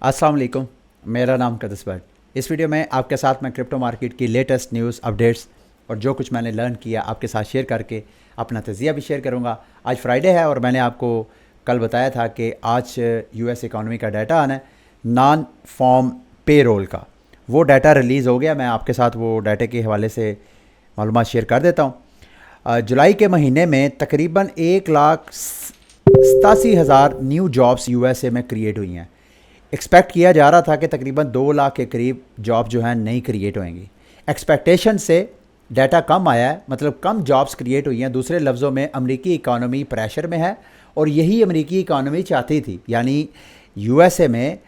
अस्सलाम वालेकुम। मेरा नाम कदस भट्ट। इस वीडियो में आपके साथ मैं क्रिप्टो मार्केट की लेटेस्ट न्यूज़ अपडेट्स और जो कुछ मैंने लर्न किया आपके साथ शेयर करके अपना तज़िया भी शेयर करूंगा। आज फ्राइडे है और मैंने आपको कल बताया था कि आज यूएस इकॉनमी का डाटा आना है, नॉन फॉर्म पे रोल का। वो डाटा रिलीज़ हो गया। मैं आपके साथ वो डाटे के हवाले से मालूमात शेयर कर देता हूँ। जुलाई के महीने में तकरीबन 1,87,000 न्यू जॉब्स यूएसए में क्रिएट हुई हैं। एक्सपेक्ट किया जा रहा था कि तकरीबन 2 लाख के करीब जॉब जो है नई क्रिएट होंगी। एक्सपेक्टेशन से डाटा कम आया है, मतलब कम जॉब्स क्रिएट हुई हैं। दूसरे लफ्ज़ों में अमेरिकी इकानमी प्रेशर में है और यही अमेरिकी इकानमी चाहती थी। यानी यूएसए में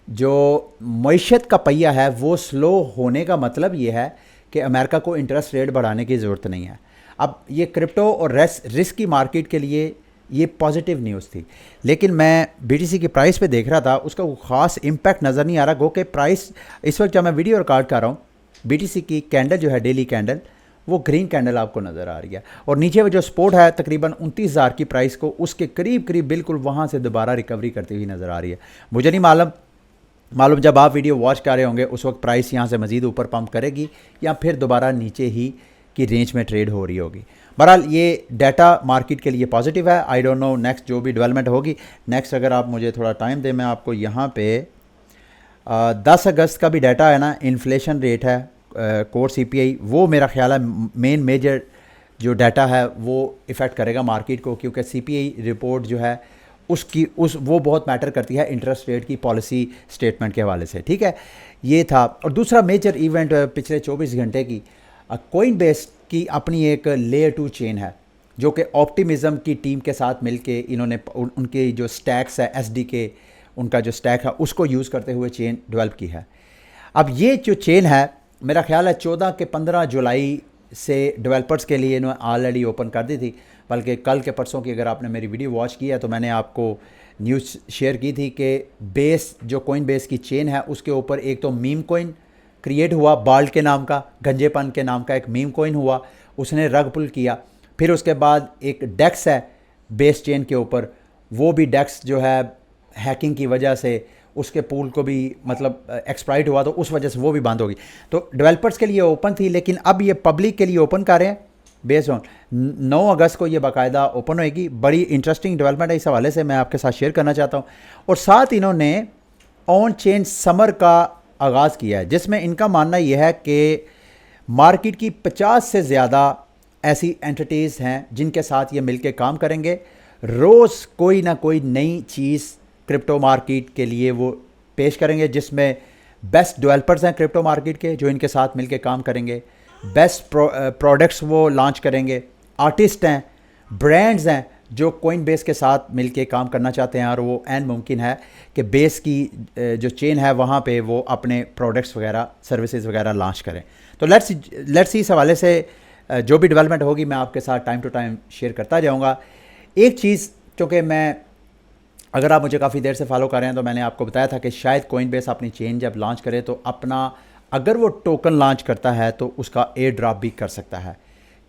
जो मईशत का पहिया है वो स्लो होने का मतलब ये है कि अमेरिका को इंटरेस्ट रेट बढ़ाने की ज़रूरत नहीं है। अब ये क्रिप्टो और रिस्क की मार्केट के लिए ये पॉजिटिव न्यूज़ थी, लेकिन मैं बीटीसी की प्राइस पे देख रहा था, उसका कोई ख़ास इम्पैक्ट नज़र नहीं आ रहा। गो के प्राइस इस वक्त जब मैं वीडियो रिकॉर्ड कर रहा हूँ, बीटीसी की कैंडल जो है डेली कैंडल वो ग्रीन कैंडल आपको नज़र आ रही है और नीचे वो जो सपोर्ट है तकरीबन 29,000 की प्राइस को उसके करीब करीब बिल्कुल वहाँ से दोबारा रिकवरी करती हुई नज़र आ रही है। मुझे नहीं मालूम जब आप वीडियो वॉच कर रहे होंगे उस वक्त प्राइस यहाँ से मज़ीद ऊपर पंप करेगी या फिर दोबारा नीचे ही की रेंज में ट्रेड हो रही होगी। बहरहाल ये डाटा मार्केट के लिए पॉजिटिव है। आई डोंट नो नेक्स्ट जो भी डेवलपमेंट होगी। नेक्स्ट अगर आप मुझे थोड़ा टाइम दें, मैं आपको यहाँ पे 10 अगस्त का भी डाटा है ना, इन्फ्लेशन रेट है, कोर सीपीआई, वो मेरा ख्याल है मेजर जो डाटा है वो इफ़ेक्ट करेगा मार्केट को, क्योंकि सीपीआई रिपोर्ट जो है वो बहुत मैटर करती है इंटरेस्ट रेट की पॉलिसी स्टेटमेंट के हवाले से। ठीक है, ये था। और दूसरा मेजर इवेंट पिछले 24 घंटे की, कोइन बेस की अपनी एक लेयर 2 चेन है जो कि ऑप्टिमिज्म की टीम के साथ मिलके इन्होंने उनके जो स्टैक्स है एसडीके, उनका जो स्टैक है उसको यूज़ करते हुए चेन डेवलप की है। अब ये जो चेन है मेरा ख्याल है 14 के 15 जुलाई से डेवलपर्स के लिए इन्होंने ऑलरेडी ओपन कर दी थी। बल्कि कल के परसों की अगर आपने मेरी वीडियो वॉच की है तो मैंने आपको न्यूज़ शेयर की थी कि बेस जो कोइन बेस की चेन है उसके ऊपर एक तो मीम कोइन क्रिएट हुआ, बाल्ट के नाम का, गंजेपन के नाम का एक मीम कोइन हुआ, उसने रग पुल किया। फिर उसके बाद एक डेक्स है बेस चेन के ऊपर, वो भी डेक्स जो है हैकिंग की वजह से उसके पूल को भी मतलब एक्सप्लॉइट हुआ, तो उस वजह से वो भी बंद होगी। तो डेवलपर्स के लिए ओपन थी, लेकिन अब ये पब्लिक के लिए ओपन कर रहे हैं। बेस ऑन 9 अगस्त को ये बाकायदा ओपन होएगी। बड़ी इंटरेस्टिंग डेवलपमेंट है, इस हवाले से मैं आपके साथ शेयर करना चाहता हूँ। और साथ इन्होंने ऑन चेन समर का आगाज़ किया है, जिसमें इनका मानना यह है कि मार्केट की 50 से ज़्यादा ऐसी एंटिटीज़ हैं जिनके साथ ये मिलके काम करेंगे। रोज़ कोई ना कोई नई चीज़ क्रिप्टो मार्केट के लिए वो पेश करेंगे, जिसमें बेस्ट डेवलपर्स हैं क्रिप्टो मार्केट के जो इनके साथ मिलके काम करेंगे, बेस्ट प्रोडक्ट्स वो लॉन्च करेंगे, आर्टिस्ट हैं, ब्रांड्स हैं जो कोइन बेस के साथ मिलके काम करना चाहते हैं। और वो एन मुमकिन है कि बेस की जो चेन है वहाँ पे वो अपने प्रोडक्ट्स वगैरह सर्विसेज वगैरह लॉन्च करें। तो लेट्स इस हवाले से जो भी डेवलपमेंट होगी मैं आपके साथ टाइम टू टाइम शेयर करता जाऊँगा। एक चीज़, क्योंकि मैं अगर आप मुझे काफ़ी देर से फॉलो कर रहे हैं तो मैंने आपको बताया था कि शायद कोइन बेस अपनी चेन जब लॉन्च करे तो अपना, अगर वो टोकन लॉन्च करता है तो उसका एयर ड्रॉप भी कर सकता है।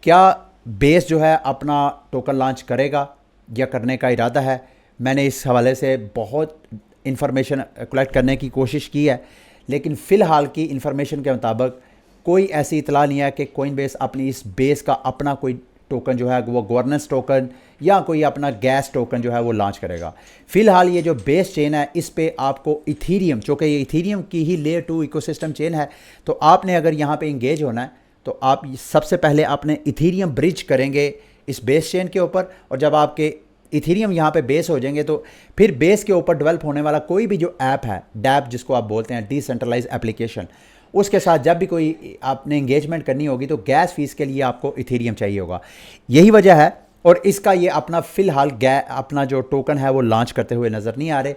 क्या बेस जो है अपना टोकन लॉन्च करेगा या करने का इरादा है? मैंने इस हवाले से बहुत इन्फॉर्मेशन कलेक्ट करने की कोशिश की है, लेकिन फ़िलहाल की इन्फॉर्मेशन के मुताबिक कोई ऐसी इतला नहीं है कि कोइन बेस अपनी इस बेस का अपना कोई टोकन जो है वो गवर्नेंस टोकन या कोई अपना गैस टोकन जो है वो लॉन्च करेगा। फ़िलहाल ये जो बेस चेन है इस पे आपको इथीरियम, चूँकि ये इथीरियम की ही लेयर 2 इकोसिस्टम चेन है, तो आपने अगर यहाँ पे इंगेज होना है तो आप सबसे पहले अपने इथीरियम ब्रिज करेंगे इस बेस चेन के ऊपर, और जब आपके इथीरियम यहाँ पे बेस हो जाएंगे तो फिर बेस के ऊपर डेवलप होने वाला कोई भी जो ऐप है, डैप जिसको आप बोलते हैं, डिसेंट्रलाइज एप्लीकेशन, उसके साथ जब भी कोई आपने इंगेजमेंट करनी होगी तो गैस फीस के लिए आपको इथीरियम चाहिए होगा। यही वजह है, और इसका ये अपना फ़िलहाल अपना जो टोकन है वो लॉन्च करते हुए नज़र नहीं आ रहे।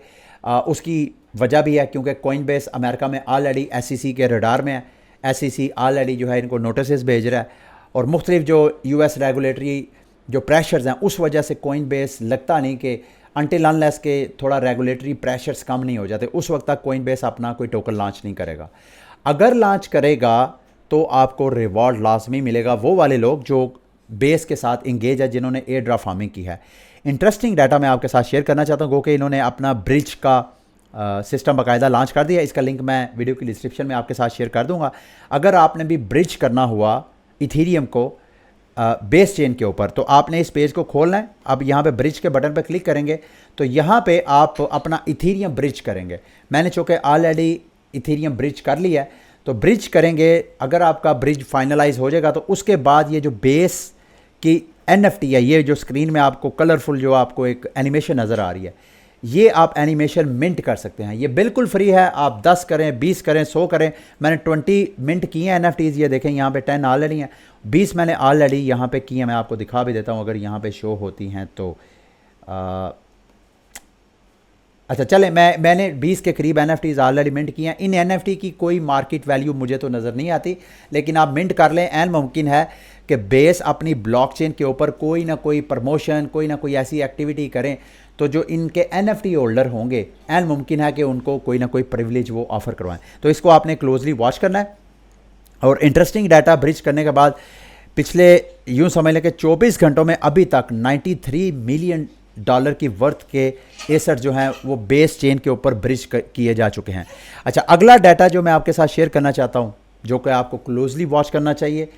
उसकी वजह भी है क्योंकि कोइन बेस अमेरिका में ऑलरेडी SEC के रडार में है। SEC ऑलरेडी जो है इनको नोटिस भेज रहा है, और मुख्तलिफ जो US रेगुलेटरी जो प्रेशर्स हैं उस वजह से कोइन बेस लगता नहीं कि अनटिल अनलेस के थोड़ा रेगुलेटरी प्रेशर्स कम नहीं हो जाते उस वक्त तक कोइन बेस अपना कोई टोकन लॉन्च नहीं करेगा। अगर लॉन्च करेगा तो आपको रिवॉर्ड लाजमी मिलेगा वो वाले लोग जो बेस के साथ इंगेज है, जिन्होंने एयर ड्रॉप फार्मिंग की है। इंटरेस्टिंग डाटा मैं आपके साथ शेयर करना चाहता हूँ, क्योंकि इन्होंने अपना ब्रिज का सिस्टम बाकायदा लॉन्च कर दिया। इसका लिंक मैं वीडियो की डिस्क्रिप्शन में आपके साथ शेयर कर दूंगा। अगर आपने भी ब्रिज करना हुआ इथेरियम को बेस चेन के ऊपर, तो आपने इस पेज को खोलना है। अब यहाँ पे ब्रिज के बटन पे क्लिक करेंगे तो यहाँ पे आप अपना इथेरियम ब्रिज करेंगे। मैंने चूँकि ऑलरेडी इथेरियम ब्रिज कर लिया है, तो ब्रिज करेंगे। अगर आपका ब्रिज फाइनलाइज हो जाएगा तो उसके बाद ये जो बेस की NFT है, ये जो स्क्रीन में आपको कलरफुल जो आपको एक एनिमेशन नज़र आ रही है, ये आप एनिमेशन मिंट कर सकते हैं। ये बिल्कुल फ्री है। आप 10 करें, 20 करें, 100 करें। मैंने 20 मिंट किए हैं NFTs। ये देखें यहाँ पे 10 ऑलरेडी हैं, 20 मैंने ऑलरेडी यहाँ पे किए हैं। मैं आपको दिखा भी देता हूँ अगर यहाँ पे शो होती हैं तो। अच्छा चलें, मैंने 20 के करीब NFTs ऑलरेडी मिंट किए हैं। इन NFT की कोई मार्केट वैल्यू मुझे तो नज़र नहीं आती, लेकिन आप मिंट कर लें। एन मुमकिन है कि बेस अपनी ब्लॉकचेन के ऊपर कोई ना कोई प्रमोशन, कोई ना कोई ऐसी एक्टिविटी करें तो जो इनके NFT होल्डर होंगे, एन मुमकिन है कि उनको कोई ना कोई प्रिविलेज वो ऑफ़र करवाएं। तो इसको आपने क्लोजली वॉच करना है। और इंटरेस्टिंग डाटा ब्रिज करने के बाद पिछले यूँ समझ लें कि 24 घंटों में अभी तक $93 मिलियन की वर्थ के एसेट जो हैं वो बेस चेन के ऊपर ब्रिज किए जा चुके हैं। अच्छा, अगला डाटा जो मैं आपके साथ शेयर करना चाहता हूं, जो कि आपको क्लोजली वॉच करना चाहिए।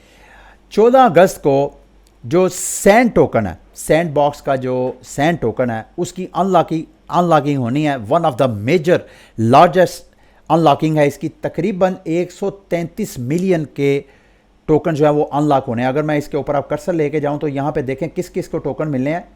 14 अगस्त को जो सैंड टोकन है, सैंड बॉक्स का जो सैंड टोकन है, उसकी अनलॉकिंग होनी है। One of the major largest unlocking है इसकी। तकरीबन 133 मिलियन के टोकन जो है वो अनलॉक होने हैं। अगर मैं इसके ऊपर आप कर्सर लेके जाऊं तो यहाँ पे देखें किस किस को टोकन मिलने हैं।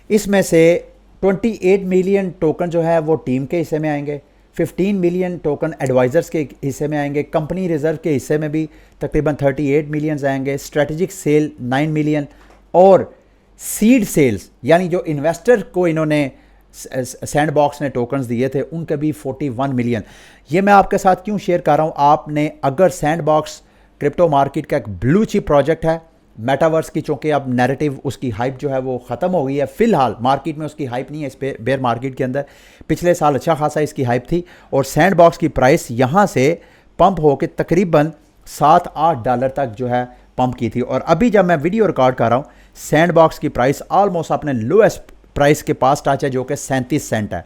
इसमें से 28 मिलियन टोकन जो है वो टीम के हिस्से में आएंगे, 15 मिलियन टोकन एडवाइज़र्स के हिस्से में आएंगे, कंपनी रिजर्व के हिस्से में भी तकरीबन 38 मिलियन आएंगे, स्ट्रेटजिक सेल 9 मिलियन, और सीड सेल्स यानी जो इन्वेस्टर को इन्होंने सैंड बॉक्स ने टोकन्स दिए थे उनके भी 41 मिलियन। ये मैं आपके साथ क्यों शेयर कर रहा हूँ, आपने अगर सैंड बॉक्स क्रिप्टो मार्केट का एक ब्लू चिप प्रोजेक्ट है, मेटावर्स की चूँकि अब नैरेटिव उसकी हाइप जो है वो ख़त्म हो गई है, फ़िलहाल मार्केट में उसकी हाइप नहीं है। इस बेयर मार्केट के अंदर पिछले साल अच्छा खासा इसकी हाइप थी और सैंड बॉक्स की प्राइस यहाँ से पंप हो के तकरीबन $7-8 तक जो है पंप की थी। और अभी जब मैं वीडियो रिकॉर्ड कर रहा हूँ, सैंड बॉक्स की प्राइस ऑलमोस्ट अपने लोएस्ट प्राइस के पास टच है, जो कि 37 सेंट है।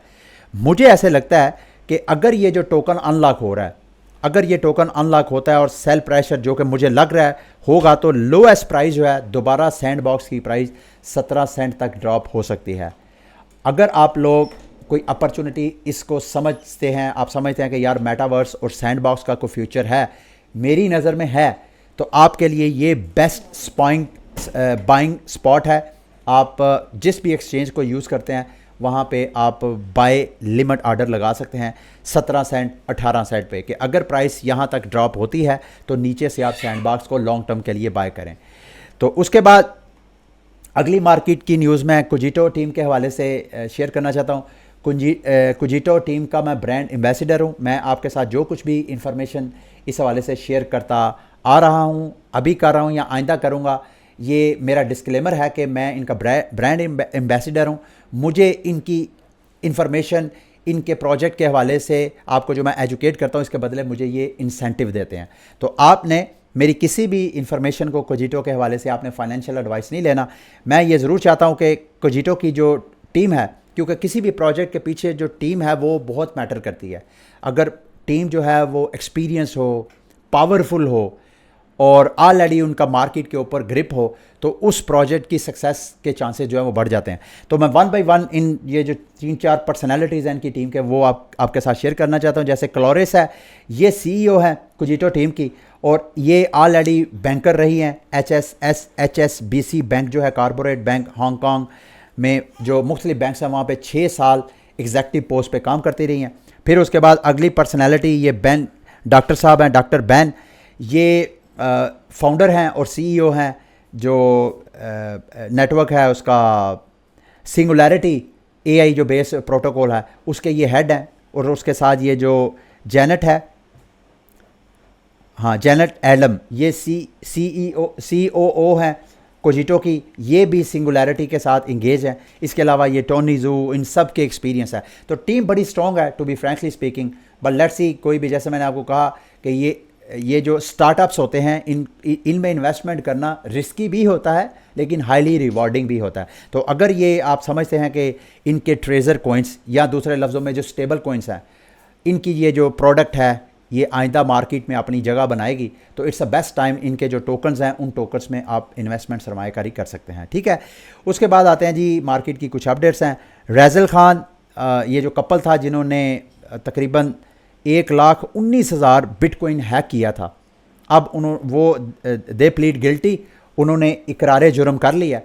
मुझे ऐसे लगता है कि अगर ये जो टोकन अनलॉक हो रहा है, अगर ये टोकन अनलॉक होता है और सेल प्रेशर जो कि मुझे लग रहा है होगा, तो लोएस्ट प्राइस जो है दोबारा सैंड बॉक्स की प्राइस 17 सेंट तक ड्रॉप हो सकती है। अगर आप लोग कोई अपॉर्चुनिटी इसको समझते हैं, आप समझते हैं कि यार मेटावर्स और सैंड बॉक्स का कोई फ्यूचर है, मेरी नज़र में है, तो आपके लिए ये बेस्ट बाइंग स्पॉट है। आप जिस भी एक्सचेंज को यूज़ करते हैं वहाँ पे आप बाय लिमिट ऑर्डर लगा सकते हैं 17 सेंट 18 सेंट पे, कि अगर प्राइस यहाँ तक ड्रॉप होती है तो नीचे से आप सैंडबॉक्स को लॉन्ग टर्म के लिए बाय करें। तो उसके बाद अगली मार्केट की न्यूज़ मैं कुजिटो टीम के हवाले से शेयर करना चाहता हूँ। कुजिटो टीम का मैं ब्रांड एम्बेसडर हूँ। मैं आपके साथ जो कुछ भी इंफॉर्मेशन इस हवाले से शेयर करता आ रहा हूँ, अभी कर रहा हूँ या आइंदा करूँगा, ये मेरा डिस्क्लेमर है कि मैं इनका ब्रांड एम्बेसडर हूँ। मुझे इनकी इंफॉर्मेशन, इनके प्रोजेक्ट के हवाले से आपको जो मैं एजुकेट करता हूँ, इसके बदले मुझे ये इंसेंटिव देते हैं। तो आपने मेरी किसी भी इंफॉर्मेशन को कुजिटो के हवाले से आपने फाइनेंशियल एडवाइस नहीं लेना। मैं ये ज़रूर चाहता हूँ कि कुजिटो की जो टीम है, क्योंकि किसी भी प्रोजेक्ट के पीछे जो टीम है वो बहुत मैटर करती है। अगर टीम जो है वो एक्सपीरियंस हो, पावरफुल हो और ऑलरेडी उनका मार्केट के ऊपर ग्रिप हो, तो उस प्रोजेक्ट की सक्सेस के चांसेस जो है वो बढ़ जाते हैं। तो मैं वन बाय वन इन ये जो 3-4 पर्सनैलिटीज़ हैं इनकी टीम के, वो आपके साथ शेयर करना चाहता हूँ। जैसे क्लोरिस है, ये CEO है कुजिटो टीम की, और ये ऑलरेडी बैंकर रही हैं। HSBC बैंक जो है कॉरपोरेट बैंक, हांगकॉन्ग में जो मुख्तलिफ बैंक हैं वहाँ पे 6 साल एग्जेक्टिव पोस्ट पे काम करती रही हैं। फिर उसके बाद अगली पर्सनैलिटी ये बैन डॉक्टर साहब हैं, डॉक्टर बैन। ये फाउंडर हैं और CEO हैं जो नेटवर्क है उसका सिंगुलैरिटी AI जो बेस प्रोटोकॉल है उसके ये हेड हैं। और उसके साथ ये जो जेनेट है, हाँ जेनेट एडम, ये COO हैं कुजिटो की, ये भी सिंगुलैरिटी के साथ इंगेज है। इसके अलावा ये टोनी जू, इन सब के एक्सपीरियंस है। तो टीम बड़ी स्ट्रॉन्ग है to be frankly speaking. But let's see, कोई भी, जैसे मैंने आपको कहा कि ये ये जो स्टार्टअप्स होते हैं इनमें इन्वेस्टमेंट करना रिस्की भी होता है लेकिन हाईली रिवॉर्डिंग भी होता है। तो अगर ये आप समझते हैं कि इनके ट्रेजर कॉइन्स या दूसरे लफ्ज़ों में जो स्टेबल कॉइन्स हैं, इनकी ये जो प्रोडक्ट है ये आइंदा मार्केट में अपनी जगह बनाएगी, तो इट्स अ बेस्ट टाइम इनके जो टोकन्स हैं उन टोकन्स में आप इन्वेस्टमेंट सरमायाकारी कर सकते हैं। ठीक है, उसके बाद आते हैं जी मार्केट की कुछ अपडेट्स हैं। रैज़ल ख़ान ये जो कपल था जिन्होंने तकरीबन 1,19,000 बिटकॉइन हैक किया था, अब दे प्लीड गिल्टी, उन्होंने इकरार जुर्म कर लिया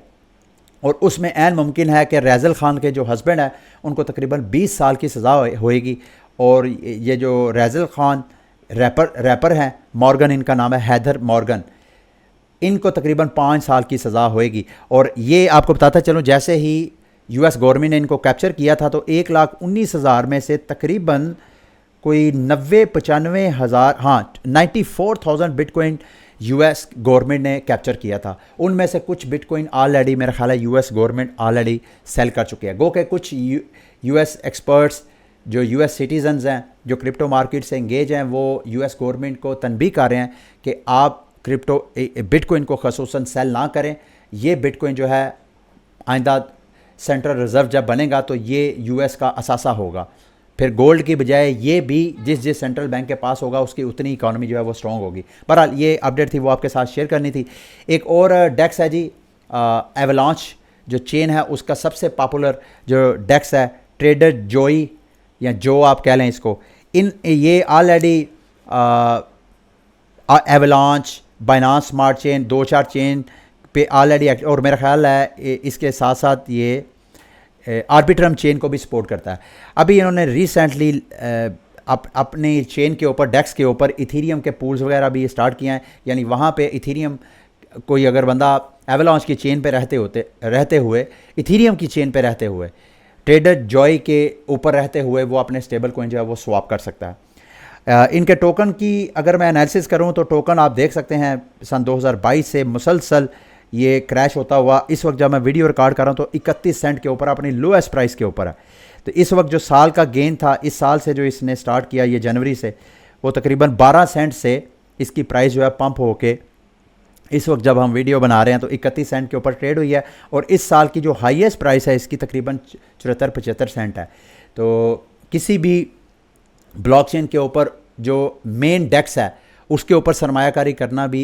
और उसमें ऐन मुमकिन है कि रैज़ल ख़ान के जो हस्बैंड है उनको तकरीबन 20 साल की सज़ा होएगी। और ये जो रैज़ल ख़ान रैपर हैं, मॉर्गन इनका नाम है, हैदर मॉर्गन, इनको तकरीबन 5 साल की सज़ा होएगी। और ये आपको बताता चलूँ, जैसे ही US गवर्नमेंट ने इनको कैप्चर किया था तो 1,19,000 में से तकरीबन कोई 95 हज़ार, हाँ 94,000 बिटकॉइन US गवर्नमेंट ने कैप्चर किया था। उनमें से कुछ बिटकॉइन ऑलरेडी मेरा ख्याल है US गवर्नमेंट ऑलरेडी सेल कर चुके हैं। गो के कुछ US एक्सपर्ट्स जो US सिटीजन्स हैं जो क्रिप्टो मार्केट से इंगेज हैं, वो US गवर्नमेंट को तनबीह कर रहे हैं कि आप बिटकॉइन को खसूसन सेल ना करें। ये बिटकॉइन जो है आइंदा सेंट्रल रिज़र्व जब बनेगा तो ये US का असासा होगा, फिर गोल्ड की बजाय ये भी जिस सेंट्रल बैंक के पास होगा उसकी उतनी इकॉनमी जो है वो स्ट्रॉन्ग होगी। बहरहाल ये अपडेट थी, वो आपके साथ शेयर करनी थी। एक और डेक्स है जी, एवलांच जो चेन है उसका सबसे पॉपुलर जो डेक्स है, ट्रेडर जोई या जो आप कह लें इसको, ये already avalanche, Binance smart chain, 2-4 chain पे ऑलरेडी, और मेरा ख्याल है इसके साथ साथ ये आर्बिट्रम चेन को भी सपोर्ट करता है। अभी इन्होंने रिसेंटली अपनी चेन के ऊपर, डेक्स के ऊपर इथीरियम के पूल्स वगैरह भी स्टार्ट किए हैं, यानी वहाँ पे इथीरियम कोई अगर बंदा एवलांच की चेन पे रहते हुए इथीरियम की चेन पे रहते हुए ट्रेडर जॉय के ऊपर रहते हुए वो अपने स्टेबल कॉइन जो है वो स्वैप कर सकता है। इनके टोकन की अगर मैं एनालिसिस करूँ तो टोकन आप देख सकते हैं सन 2022 से मुसलसल ये क्रैश होता हुआ, इस वक्त जब मैं वीडियो रिकॉर्ड कर रहा हूँ तो 31 सेंट के ऊपर, अपनी लोएस्ट प्राइस के ऊपर है। तो इस वक्त जो साल का गेन था, इस साल से जो इसने स्टार्ट किया ये जनवरी से, वो तकरीबन 12 सेंट से इसकी प्राइस जो है पंप होके इस वक्त जब हम वीडियो बना रहे हैं तो 31 सेंट के ऊपर ट्रेड हुई है। और इस साल की जो हाईएस्ट प्राइस है इसकी तकरीबन 74-75 सेंट है। तो किसी भी ब्लॉकचेन के ऊपर जो मेन डेक्स है उसके ऊपर सरमायाकारी करना भी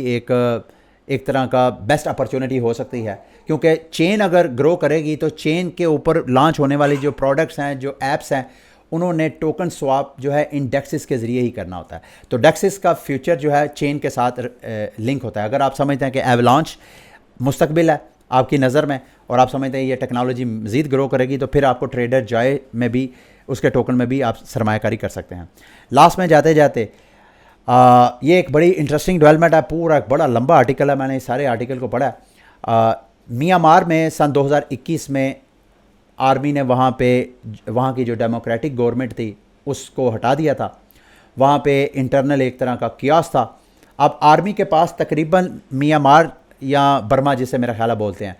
एक तरह का बेस्ट अपॉर्चुनिटी हो सकती है, क्योंकि चेन अगर ग्रो करेगी तो चेन के ऊपर लॉन्च होने वाली जो प्रोडक्ट्स हैं, जो ऐप्स हैं, उन्होंने टोकन स्वैप जो है इन डेक्सिस के ज़रिए ही करना होता है। तो डेक्सिस का फ्यूचर जो है चेन के साथ लिंक होता है। अगर आप समझते हैं कि एवलांच मुस्तकबिल है आपकी नज़र में और आप समझते हैं ये टेक्नोलॉजी मज़ीद ग्रो करेगी, तो फिर आपको ट्रेडर जॉय में भी, उसके टोकन में भी आप सरमायाकारी कर सकते हैं। लास्ट में जाते जाते ये एक बड़ी इंटरेस्टिंग डेवलपमेंट है, पूरा एक बड़ा लंबा आर्टिकल है, मैंने इस सारे आर्टिकल को पढ़ा है। म्यांमार में सन 2021 में आर्मी ने वहाँ की जो डेमोक्रेटिक गवर्नमेंट थी उसको हटा दिया था। वहाँ पे इंटरनल एक तरह का कियास था। अब आर्मी के पास तकरीबन म्यांमार या बर्मा जिसे मेरा ख्याल बोलते हैं,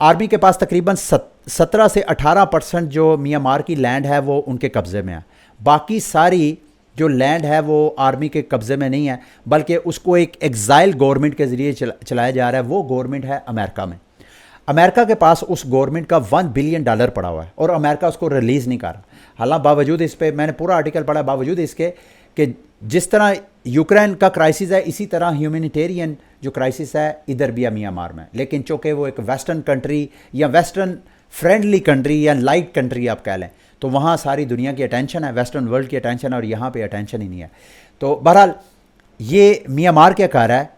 आर्मी के पास तकरीबन 17 से 18% जो म्यांमार की लैंड है वो उनके कब्ज़े में है। बाकी सारी जो लैंड है वो आर्मी के कब्ज़े में नहीं है, बल्कि उसको एक एग्जाइल गवर्नमेंट के ज़रिए चलाया जा रहा है। वो गवर्नमेंट है अमेरिका में। अमेरिका के पास उस गवर्नमेंट का $1 बिलियन पड़ा हुआ है और अमेरिका उसको रिलीज़ नहीं कर रहा। हालांकि बावजूद इस पे, मैंने पूरा आर्टिकल पढ़ा, बावजूद इसके कि जिस तरह यूक्रेन का क्राइसिस है इसी तरह ह्यूमैनिटेरियन जो क्राइसिस है इधर भी है म्यांमार में। लेकिन चूँकि वो एक वेस्टर्न कंट्री या वेस्टर्न फ्रेंडली कंट्री या लाइट कंट्री आप कह लें, तो वहाँ सारी दुनिया की अटेंशन है, वेस्टर्न वर्ल्ड की अटेंशन है, और यहाँ पे अटेंशन ही नहीं है। तो बहरहाल ये म्यांमार क्या कर रहा है,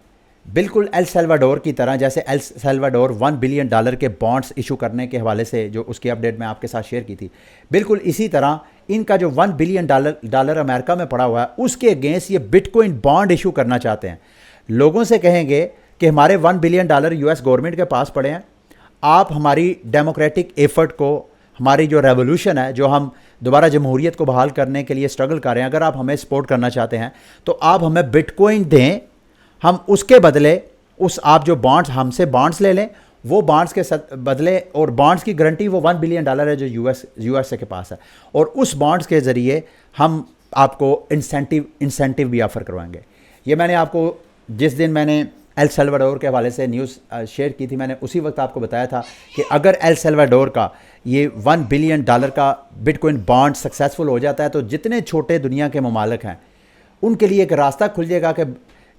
बिल्कुल एल सल्वाडोर की तरह, जैसे एल सल्वाडोर $1 बिलियन के बॉन्ड्स इशू करने के हवाले से जो उसकी अपडेट मैं आपके साथ शेयर की थी, बिल्कुल इसी तरह इनका जो $1 बिलियन अमेरिका में पड़ा हुआ है उसके अगेंस्ट ये बिटकॉइन बॉन्ड इशू करना चाहते हैं। लोगों से कहेंगे कि हमारे $1 बिलियन US गवर्नमेंट के पास पड़े हैं, आप हमारी डेमोक्रेटिक एफर्ट को, हमारी जो रेवोल्यूशन है, जो हम दोबारा जमहूरियत को बहाल करने के लिए स्ट्रगल कर रहे हैं, अगर आप हमें सपोर्ट करना चाहते हैं तो आप हमें बिटकॉइन दें, हम उसके बदले आप जो बॉन्ड्स हमसे बॉन्ड्स ले लें, वो बॉन्ड्स के बदले, और बॉन्ड्स की गारंटी वो $1 बिलियन है जो यूएसए के पास है, और उस बॉन्ड्स के ज़रिए हम आपको इंसेंटिव भी ऑफ़र करवाएंगे। ये मैंने आपको जिस दिन मैंने एल सल्वाडोर के हवाले से न्यूज़ शेयर की थी, मैंने उसी वक्त आपको बताया था कि अगर एल सल्वाडोर का ये $1 बिलियन का बिटकॉइन बॉन्ड सक्सेसफुल हो जाता है तो जितने छोटे दुनिया के ममालिक हैं उनके लिए एक रास्ता खुल जाएगा कि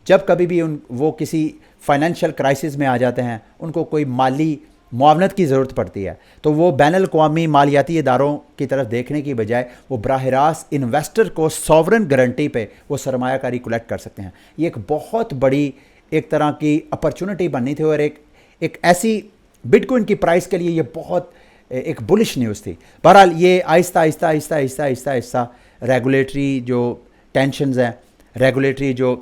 जब कभी भी वो किसी फाइनेंशियल क्राइसिस में आ जाते हैं, उनको कोई माली मुआवनत की ज़रूरत पड़ती है, तो वो बैनुल-अक़वामी मालियाती इदारों की तरफ देखने की बजाय वो बराह रास्त इन्वेस्टर को सॉवरन गारंटी पे वो सरमायाकारी कलेक्ट कर सकते हैं। ये एक बहुत बड़ी एक तरह की अपॉर्चुनिटी बननी थी और एक ऐसी बिटकॉइन की प्राइस के लिए ये बहुत एक बुलिश न्यूज़ थी। बहरहाल ये आहिस्ता आहिस्ता आहिस्ता आहिस्ता आहिस्ता आहिस्ता रेगुलेटरी जो टेंशन्स हैं, रेगुलेटरी जो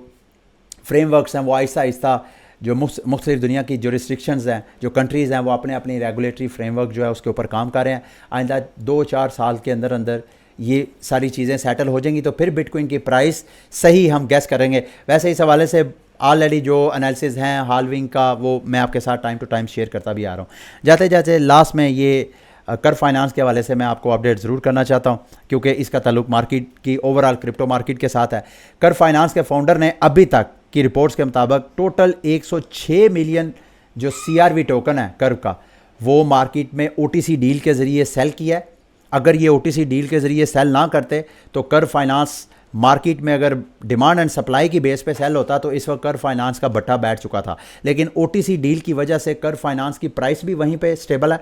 फ्रेमवर्क्स हैं, वो आहिस्ता आहिस्ता जो मुख्तलिफ दुनिया की जो रिस्ट्रिक्शंस हैं, जो कंट्रीज़ हैं, वो अपने अपनी रेगुलेटरी फ्रेमवर्क जो है उसके ऊपर काम कर रहे हैं। आइंदा 2-4 साल के अंदर अंदर ये सारी चीज़ें सेटल हो जाएंगी तो फिर बिटकॉइन की प्राइस सही हम गैस करेंगे। वैसे इस हवाले से ऑलरेडी जो एनालिसिस हैं हाल्विंग का, वो मैं आपके साथ टाइम टू टाइम शेयर करता भी आ रहा हूँ। जाते जाते लास्ट में ये कर फाइनेंस के हवाले से मैं आपको अपडेट ज़रूर करना चाहता हूँ क्योंकि इसका ताल्लुक मार्केट की ओवरऑल क्रिप्टो मार्केट के साथ है। कर फाइनेंस के फाउंडर ने अभी तक की रिपोर्ट्स के मुताबिक टोटल 106 मिलियन जो CRV टोकन है कर्व का, वो मार्केट में OTC डील के ज़रिए सेल किया है। अगर ये OTC डील के ज़रिए सेल ना करते तो कर फाइनेंस मार्केट में अगर डिमांड एंड सप्लाई की बेस पे सेल होता तो इस वक्त कर फाइनेंस का भट्टा बैठ चुका था, लेकिन OTC डील की वजह से कर फाइनेंस की प्राइस भी वहीं पे स्टेबल है।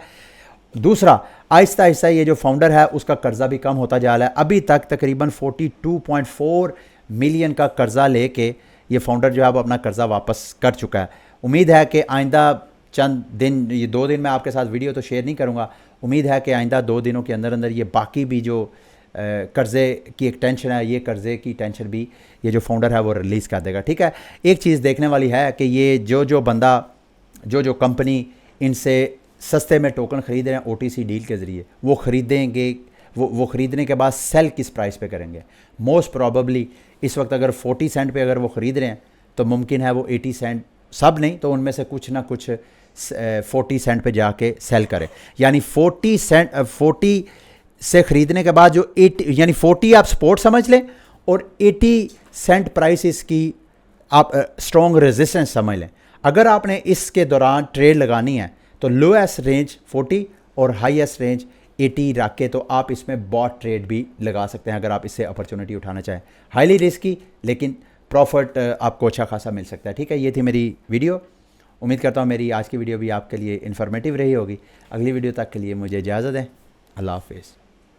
दूसरा, आहिस्ता आहिस्ता ये जो फाउंडर है उसका कर्जा भी कम होता जा रहा है। अभी तक तकरीबन 42.4 मिलियन का कर्जा लेके ये फाउंडर जो है वो अपना कर्जा वापस कर चुका है। उम्मीद है कि आइंदा चंद दिन, ये 2 दिन मैं आपके साथ वीडियो तो शेयर नहीं करूँगा, उम्मीद है कि आइंदा 2 दिनों के अंदर अंदर ये बाकी भी जो कर्ज़े की एक टेंशन है, ये कर्ज़े की टेंशन भी ये जो फाउंडर है वो रिलीज़ कर देगा। ठीक है, एक चीज़ देखने वाली है कि ये जो बंदा जो कंपनी इनसे सस्ते में टोकन ख़रीद रहे हैं OTC डील के ज़रिए, वो ख़रीदेंगे, वो ख़रीदने के बाद सेल किस प्राइस पे करेंगे। मोस्ट प्रॉबली इस वक्त अगर 40 सेंट पे अगर वो ख़रीद रहे हैं तो मुमकिन है वो 80 सेंट, सब नहीं तो उनमें से कुछ ना कुछ 40 सेंट पे जाके सेल करें। यानी 40 से ख़रीदने के बाद जो 80, यानी 40 आप सपोर्ट समझ लें और 80 सेंट प्राइस इसकी आप स्ट्रॉन्ग रेजिस्टेंस समझ लें। अगर आपने इसके दौरान ट्रेड लगानी है तो लोएस्ट रेंज 40 और हाईएस्ट रेंज 80 रख के तो आप इसमें बॉट ट्रेड भी लगा सकते हैं अगर आप इससे अपॉर्चुनिटी उठाना चाहें। हाईली रिस्की लेकिन प्रॉफिट आपको अच्छा खासा मिल सकता है। ठीक है, ये थी मेरी वीडियो। उम्मीद करता हूँ मेरी आज की वीडियो भी आपके लिए इन्फॉर्मेटिव रही होगी। अगली वीडियो तक के लिए मुझे इजाज़त दें। अल्लाह हाफ़िज़।